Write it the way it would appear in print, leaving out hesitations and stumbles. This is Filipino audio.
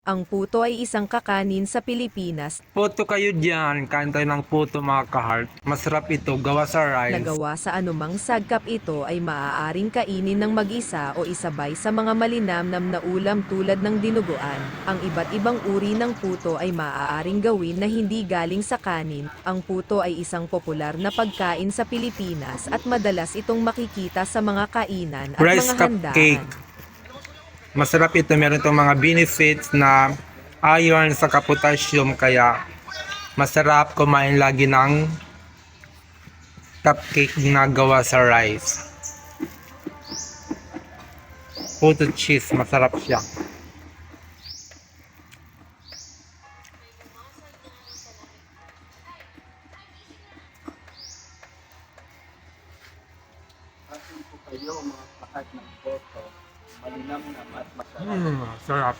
Ang puto ay isang kakanin sa Pilipinas Puto kayo dyan, kain tayo ng puto mga ka-heart. Masarap ito, gawa sa na rice. gawa sa anumang sagkap. Ito ay maaaring kainin ng mag-isa o isabay sa mga malinamnam na ulam tulad ng dinuguan. Ang iba't ibang uri ng puto ay maaaring gawin na hindi galing sa kanin. Ang puto ay isang popular na pagkain sa Pilipinas at madalas itong makikita sa mga kainan at Rice mga cupcake. handaan. Masarap ito, meron itong mga benefits na iron sa potassium, kaya masarap kumain lagi ng cupcake na gawa sa rice. Puto cheese, masarap siya. Atin po kayo mga kahat ng boto, malinam na at masarap. Sarap.